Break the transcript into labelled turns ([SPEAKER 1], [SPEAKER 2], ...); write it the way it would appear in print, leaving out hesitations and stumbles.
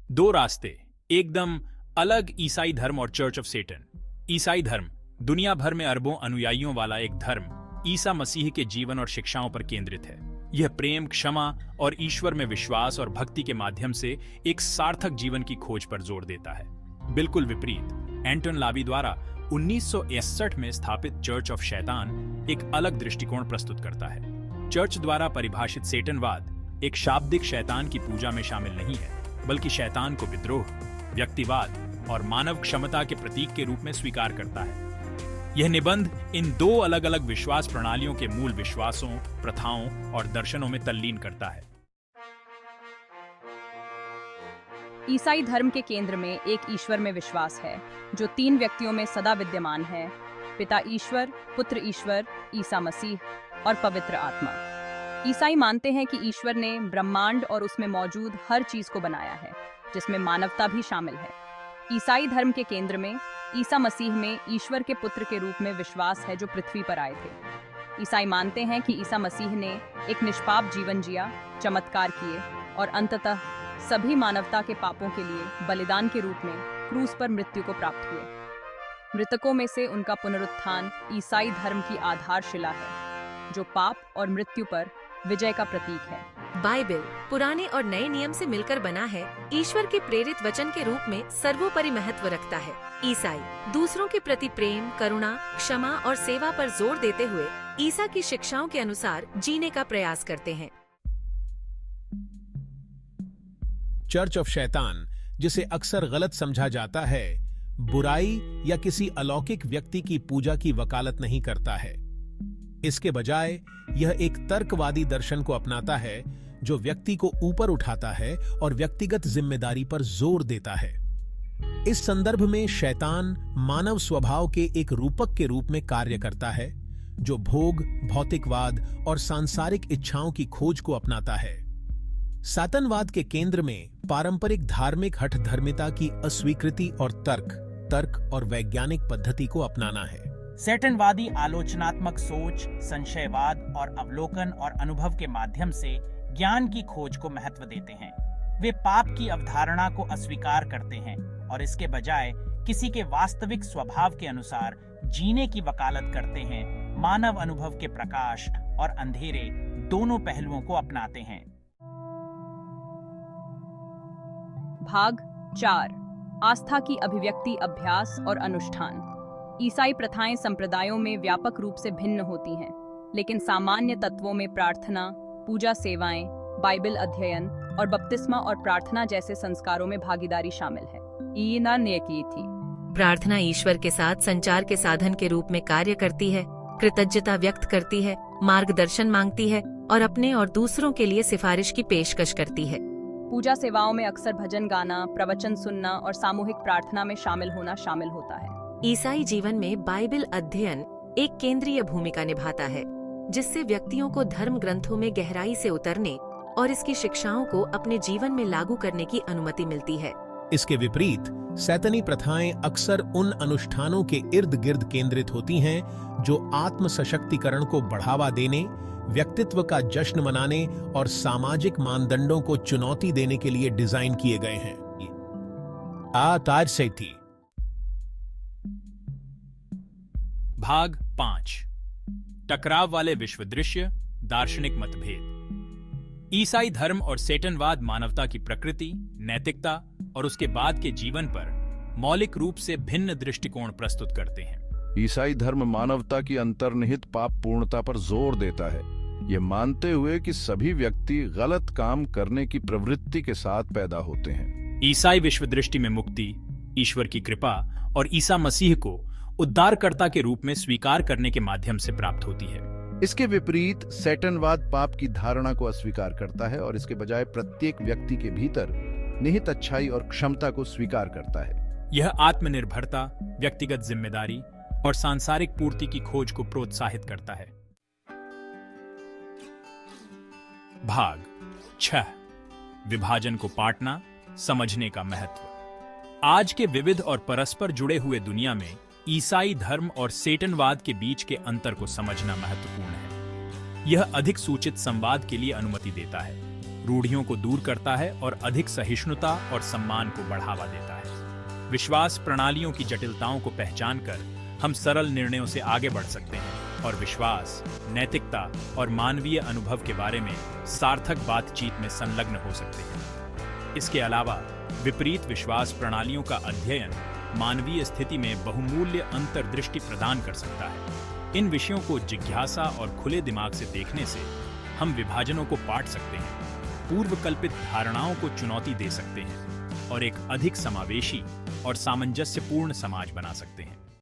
[SPEAKER 1] दो रास्ते एकदम अलग, ईसाई धर्म और चर्च ऑफ सेटन। ईसाई धर्म दुनिया भर में अरबों अनुयायियों वाला एक धर्म ईसा मसीह के जीवन और शिक्षाओं पर केंद्रित है। यह प्रेम, क्षमा और ईश्वर में विश्वास और भक्ति के माध्यम से एक सार्थक जीवन की खोज पर जोर देता है। बिल्कुल विपरीत, एंटन लावी द्वारा 1961 में स्थापित चर्च ऑफ शैतान एक अलग दृष्टिकोण प्रस्तुत करता है। चर्च द्वारा परिभाषित सेटनवाद एक शाब्दिक शैतान की पूजा में शामिल नहीं है, बल्कि शैतान को विद्रोह, व्यक्तिवाद और मानव क्षमता के प्रतीक के रूप में स्वीकार करता है। यह निबंध इन दो अलग अलग विश्वास प्रणालियों के मूल विश्वासों, प्रथाओं और दर्शनों में तल्लीन करता है।
[SPEAKER 2] ईसाई धर्म के केंद्र में एक ईश्वर में विश्वास है जो तीन व्यक्तियों में सदा विद्यमान है: पिता ईश्वर, पुत्र ईश्वर ईसा मसीह और पवित्र आत्मा। ईसाई मानते हैं कि ईश्वर ने ब्रह्मांड और उसमें मौजूद हर चीज को बनाया है, जिसमें मानवता भी शामिल है। ईसाई धर्म के केंद्र में ईसा मसीह में ईश्वर के पुत्र के रूप में विश्वास है जो पृथ्वी पर आए थे। ईसाई मानते हैं कि ईसा मसीह ने एक निष्पाप जीवन जिया, चमत्कार किए और अंततः सभी मानवता के पापों के लिए बलिदान के रूप में क्रूस पर मृत्यु को प्राप्त हुए। मृतकों में से उनका पुनरुत्थान ईसाई धर्म की आधारशिला है, जो पाप और मृत्यु पर विजय का प्रतीक है।
[SPEAKER 3] बाइबल पुराने और नए नियम से मिलकर बना है, ईश्वर के प्रेरित वचन के रूप में सर्वोपरि महत्व रखता है। ईसाई दूसरों के प्रति प्रेम, करुणा, क्षमा और सेवा पर जोर देते हुए ईसा की शिक्षाओं के अनुसार जीने का प्रयास करते हैं।
[SPEAKER 4] चर्च ऑफ शैतान, जिसे अक्सर गलत समझा जाता है, बुराई या किसी अलौकिक व्यक्ति की पूजा की वकालत नहीं करता है। इसके बजाय यह एक तर्कवादी दर्शन को अपनाता है जो व्यक्ति को ऊपर उठाता है और व्यक्तिगत जिम्मेदारी पर जोर देता है। इस संदर्भ में शैतान मानव स्वभाव के एक रूपक के रूप में कार्य करता है, जो भोग, भौतिकवाद और सांसारिक इच्छाओं की खोज को अपनाता है। सातनवाद के केंद्र में पारंपरिक धार्मिक हठधर्मिता की अस्वीकृति और तर्क और वैज्ञानिक पद्धति को अपनाना है।
[SPEAKER 5] सेटनवादी आलोचनात्मक सोच, संशयवाद और अवलोकन और अनुभव के माध्यम से ज्ञान की खोज को महत्व देते हैं। वे पाप की अवधारणा को अस्वीकार करते हैं और इसके बजाय किसी के वास्तविक स्वभाव के अनुसार जीने की वकालत करते हैं। मानव अनुभव के प्रकाश और अंधेरे दोनों पहलुओं को अपनाते हैं।
[SPEAKER 2] भाग 4: आस्था की अभिव्यक्ति, अभ्यास और अनुष्ठान। ईसाई प्रथाएं संप्रदायों में व्यापक रूप से भिन्न होती हैं, लेकिन सामान्य तत्वों में प्रार्थना, पूजा सेवाएं, बाइबल अध्ययन और बपतिस्मा और प्रार्थना जैसे संस्कारों में भागीदारी शामिल है। ईना ने की थी।
[SPEAKER 3] प्रार्थना ईश्वर के साथ संचार के साधन के रूप में कार्य करती है, कृतज्ञता व्यक्त करती है, मार्गदर्शन मांगती है और अपने और दूसरों के लिए सिफारिश की पेशकश करती है।
[SPEAKER 2] पूजा सेवाओं में अक्सर भजन गाना, प्रवचन सुनना और सामूहिक प्रार्थना में शामिल होना शामिल होता है।
[SPEAKER 3] ईसाई जीवन में बाइबल अध्ययन एक केंद्रीय भूमिका निभाता है, जिससे व्यक्तियों को धर्म ग्रंथों में गहराई से उतरने और इसकी शिक्षाओं को अपने जीवन में लागू करने की अनुमति मिलती है।
[SPEAKER 4] इसके विपरीत सैतनी प्रथाएं अक्सर उन अनुष्ठानों के इर्द गिर्द केंद्रित होती हैं जो आत्म सशक्तिकरण को बढ़ावा देने, व्यक्तित्व का जश्न मनाने और सामाजिक मानदंडों को चुनौती देने के लिए डिजाइन किए गए हैं। ताज से थी।
[SPEAKER 1] भाग 5: टकराव वाले विश्व दृश्य, दार्शनिक मतभेद। ईसाई धर्म और सेटनवाद मानवता की प्रकृति, नैतिकता और उसके बाद के जीवन पर मौलिक रूप से भिन्न दृष्टिकोण प्रस्तुत करते हैं।
[SPEAKER 6] ईसाई धर्म मानवता की अंतर्निहित पाप पूर्णता पर जोर देता है, ये मानते हुए कि सभी व्यक्ति गलत काम करने की प्रवृत्ति के साथ पैदा होते हैं।
[SPEAKER 1] ईसाई विश्व दृष्टि में मुक्ति ईश्वर की कृपा और ईसा मसीह को उद्धारकर्ता के रूप में स्वीकार करने के माध्यम से प्राप्त होती है।
[SPEAKER 6] इसके विपरीत सेटनवाद पाप की धारणा को अस्वीकार करता है और इसके बजाय प्रत्येक व्यक्ति के भीतर निहित अच्छाई और क्षमता को स्वीकार करता है।
[SPEAKER 1] यह आत्मनिर्भरता, व्यक्तिगत जिम्मेदारी और सांसारिक पूर्ति की खोज को प्रोत्साहित करता है। भाग 6: विभाजन को पाटना, समझने का महत्व। आज के विविध और परस्पर जुड़े हुए दुनिया में ईसाई धर्म और सेटनवाद के बीच के अंतर को समझना महत्वपूर्ण है। यह अधिक सूचित संवाद के लिए अनुमति देता है। रूढ़ियों को दूर करता है और अधिक सहिष्णुता और सम्मान को बढ़ावा देता है। विश्वास प्रणालियों की जटिलताओं को पहचानकर हम सरल निर्णयों से आगे बढ़ सकते हैं और विश्वास, नैतिकता और मानवीय अनुभव के बारे में सार्थक बातचीत में संलग्न हो सकते हैं। इसके अलावा विपरीत विश्वास प्रणालियों का अध्ययन मानवीय स्थिति में बहुमूल्य अंतर्दृष्टि प्रदान कर सकता है। इन विषयों को जिज्ञासा और खुले दिमाग से देखने से हम विभाजनों को पाट सकते हैं, पूर्व कल्पित धारणाओं को चुनौती दे सकते हैं और एक अधिक समावेशी और सामंजस्यपूर्ण समाज बना सकते हैं।